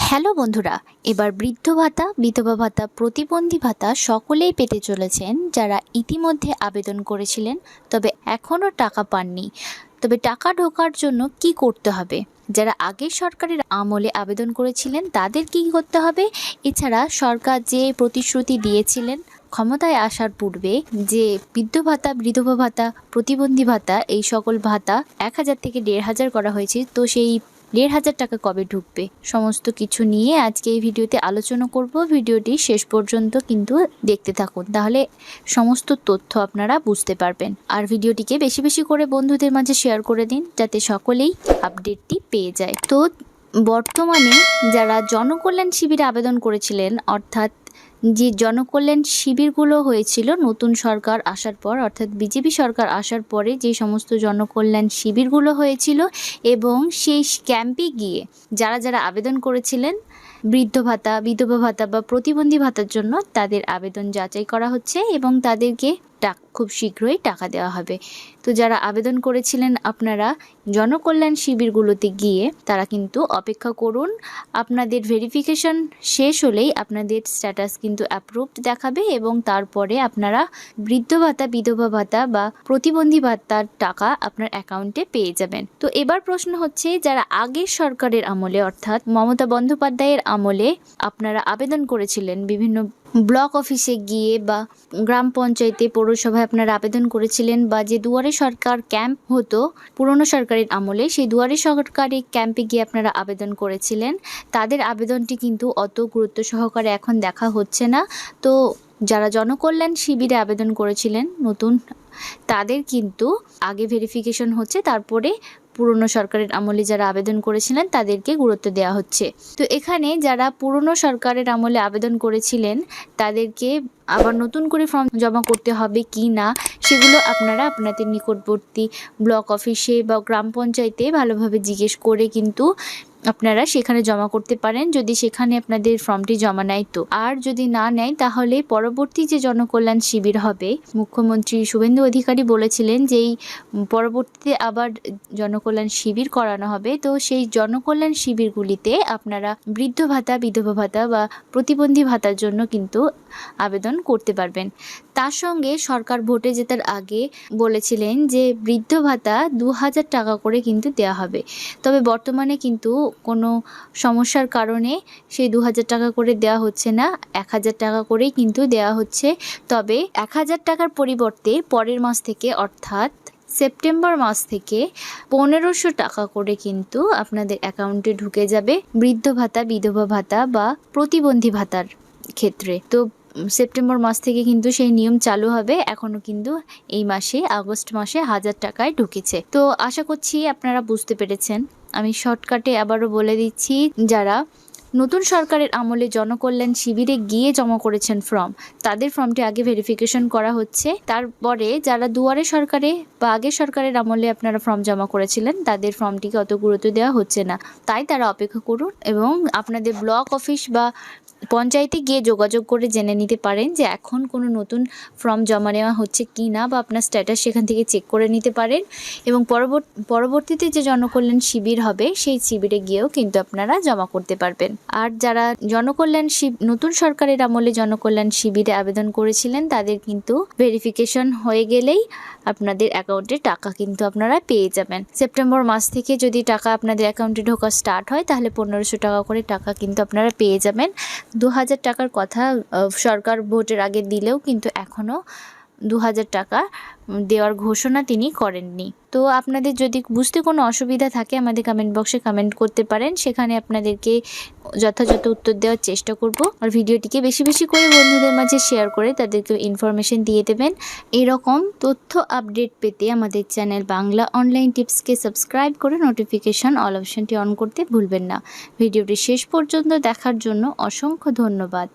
Hello বন্ধুরা, এবার বৃদ্ধ ভাতা, বিধবা ভাতা, প্রতিবন্ধী ভাতা সকলেই পেতে চলেছেন যারা ইতিমধ্যে আবেদন করেছিলেন, তবে এখনও টাকা পাননি। তবে টাকা ঢোকার জন্য কি করতে হবে? যারা আগের সরকারের আমলে আবেদন করেছিলেন তাদের কি করতে হবে? এছাড়া সরকার যে প্রতিশ্রুতি দিয়েছিলেন ক্ষমতায় আসার পূর্বে, যে বৃদ্ধ ভাতা, বিধবা ভাতা, প্রতিবন্ধী ভাতা এই সকল ভাতা 1000 থেকে 1500 করা হয়েছে, তো সেই 1500 টাকা কবে ঢুকবে? সমস্ত কিছু নিয়ে আজকে এই ভিডিওতে আলোচনা করব। ভিডিওটি শেষ পর্যন্ত কিন্তু দেখতে থাকুন, তাহলে সমস্ত তথ্য আপনারা বুঝতে পারবেন। আর ভিডিওটিকে বেশি বেশি করে বন্ধুদের মাঝে শেয়ার করে দিন, যাতে সকলেই আপডেটটি পেয়ে যায়। তো বর্তমানে যারা জনকল্যাণ শিবিরে আবেদন করেছিলেন, অর্থাৎ যে জনকল্যাণ শিবিরগুলো হয়েছিল নতুন সরকার আসার পর, অর্থাৎ বিজেপি সরকার আসার পরে যে সমস্ত জনকল্যাণ শিবিরগুলো হয়েছিল, এবং সেই ক্যাম্পে গিয়ে যারা যারা আবেদন করেছিলেন বৃদ্ধ ভাতা, বিধবা ভাতা বা প্রতিবন্ধী ভাতার জন্য, তাদের আবেদন যাচাই করা হচ্ছে এবং তাদেরকে খুব শীঘ্রই টাকা দেওয়া হবে। তো যারা আবেদন করেছিলেন আপনারা জনকল্যাণ শিবিরগুলোতে গিয়ে, তারা কিন্তু অপেক্ষা করুন। আপনাদের ভেরিফিকেশন শেষ হলেই আপনাদের স্ট্যাটাস কিন্তু অ্যাপ্রুভড দেখাবে এবং তারপরে আপনারা বৃদ্ধ ভাতা, বিধবা ভাতা বা প্রতিবন্ধী ভাতার টাকা আপনার অ্যাকাউন্টে পেয়ে যাবেন। তো এবার প্রশ্ন হচ্ছে, যারা আগের সরকারের আমলে, অর্থাৎ মমতা বন্দ্যোপাধ্যায়ের আমলে আপনারা আবেদন করেছিলেন বিভিন্ন ব্লক অফিসে গিয়ে বা গ্রাম পঞ্চায়েতে, পৌরসভায় আপনারা আবেদন করেছিলেন, বা যে দুয়ারে সরকার ক্যাম্প হতো পুরনো সরকারের আমলে, সেই দুয়ারে সরকারি ক্যাম্পে গিয়ে আপনারা আবেদন করেছিলেন, তাদের আবেদনটি কিন্তু অত গুরুত্ব সহকারে এখন দেখা হচ্ছে না। তো যারা জনকল্যাণ শিবিরে আবেদন করেছিলেন নতুন, তাদের কিন্তু আগে ভেরিফিকেশন হচ্ছে, তারপরে পুরনো সরকারের আমলে যারা আবেদন করেছিলেন তাদেরকে গুরুত্ব দেওয়া হচ্ছে। তো এখানে যারা পুরনো সরকারের আমলে আবেদন করেছিলেন তাদেরকে আবার নতুন করে ফর্ম জমা করতে হবে কি না, সেগুলো আপনারা আপনাদের নিকটবর্তী ব্লক অফিসে বা গ্রাম পঞ্চায়েতে ভালোভাবে জিজ্ঞেস করে কিন্তু আপনারা সেখানে জমা করতে পারেন, যদি সেখানে আপনাদের ফর্মটি জমা নেয় তো। আর যদি না নেয়, তাহলে পরবর্তী যে জনকল্যাণ শিবির হবে, মুখ্যমন্ত্রী শুভেন্দু অধিকারী বলেছিলেন যে এই পরবর্তীতে আবার জনকল্যাণ শিবির করানো হবে। তো সেই জনকল্যাণ শিবিরগুলিতে আপনারা বৃদ্ধ ভাতা, বিধবা ভাতা বা প্রতিবন্ধী ভাতার জন্য কিন্তু আবেদন করতে পারবেন। তার সঙ্গে সরকার ভোটে জেতার আগে বলেছিলেন যে বৃদ্ধ ভাতা 2000 টাকা করে কিন্তু দেওয়া হবে। তবে বর্তমানে কিন্তু কোনো সমস্যার কারণে সেই 2000 টাকা করে দেওয়া হচ্ছে না, 1000 টাকা করেই কিন্তু দেওয়া হচ্ছে। তবে 1000 টাকার পরিবর্তে পরের মাস থেকে, অর্থাৎ সেপ্টেম্বর মাস থেকে 1500 টাকা করে কিন্তু আপনাদের অ্যাকাউন্টে ঢুকে যাবে বৃদ্ধ ভাতা, বিধবা ভাতা বা প্রতিবন্ধী ভাতার ক্ষেত্রে। তো সেপ্টেম্বর মাস থেকে কিন্তু সেই নিয়ম চালু হবে। এখনও কিন্তু এই মাসে, আগস্ট মাসে 1000 টাকায় ঢুকেছে। তো আশা করছি আপনারা বুঝতে পেরেছেন। আমি শর্টকাটে আবারও বলে দিচ্ছি, যারা নতুন সরকারের আমলে জনকল্যাণ শিবিরে গিয়ে জমা করেছেন ফর্ম, তাদের ফর্মটি আগে ভেরিফিকেশন করা হচ্ছে। তারপরে যারা দুয়ারে সরকারে বা আগের সরকারের আমলে আপনারা ফর্ম জমা করেছিলেন, তাদের ফর্মটিকে অত গুরুত্ব দেওয়া হচ্ছে না, তাই তারা অপেক্ষা করুন এবং আপনাদের ব্লক অফিস বা পঞ্চায়েতে গিয়ে যোগাযোগ করে জেনে নিতে পারেন যে এখন কোনো নতুন ফর্ম জমা নেওয়া হচ্ছে কি না, বা আপনার স্ট্যাটাস সেখান থেকে চেক করে নিতে পারেন। এবং পরবর্তীতে যে জনকল্যাণ শিবির হবে, সেই শিবিরে গিয়েও কিন্তু আপনারা জমা করতে পারবেন। আর যারা নতুন সরকারের আমলে জনকল্যাণ শিবিরে আবেদন করেছিলেন, তাদের কিন্তু ভেরিফিকেশন হয়ে গেলেই আপনাদের অ্যাকাউন্টে টাকা কিন্তু আপনারা পেয়ে যাবেন। সেপ্টেম্বর মাস থেকে যদি টাকা আপনাদের অ্যাকাউন্টে ঢোকা স্টার্ট হয়, তাহলে 1500 টাকা করে টাকা কিন্তু আপনারা পেয়ে যাবেন। 2000 টাকার কথা সরকার ভোটের আগে দিলেও কিন্তু এখনও 2000 টাকা দেওয়ার ঘোষণা তিনি করেননি। তো আপনাদের যদি বুঝতে কোনো অসুবিধা থাকে, আমাদের কমেন্ট বক্সে কমেন্ট করতে পারেন, সেখানে আপনাদেরকে যথাযথ উত্তর দেওয়ার চেষ্টা করব। আর ভিডিওটিকে বেশি বেশি করে বন্ধুদের মাঝে শেয়ার করে তাদেরকে ইনফরমেশন দিয়ে দেবেন। এরকম তথ্য আপডেট পেতে আমাদের চ্যানেল বাংলা অনলাইন টিপসকে সাবস্ক্রাইব করে নোটিফিকেশন অল অপশনটি অন করতে ভুলবেন না। ভিডিওটি শেষ পর্যন্ত দেখার জন্য অসংখ্য ধন্যবাদ।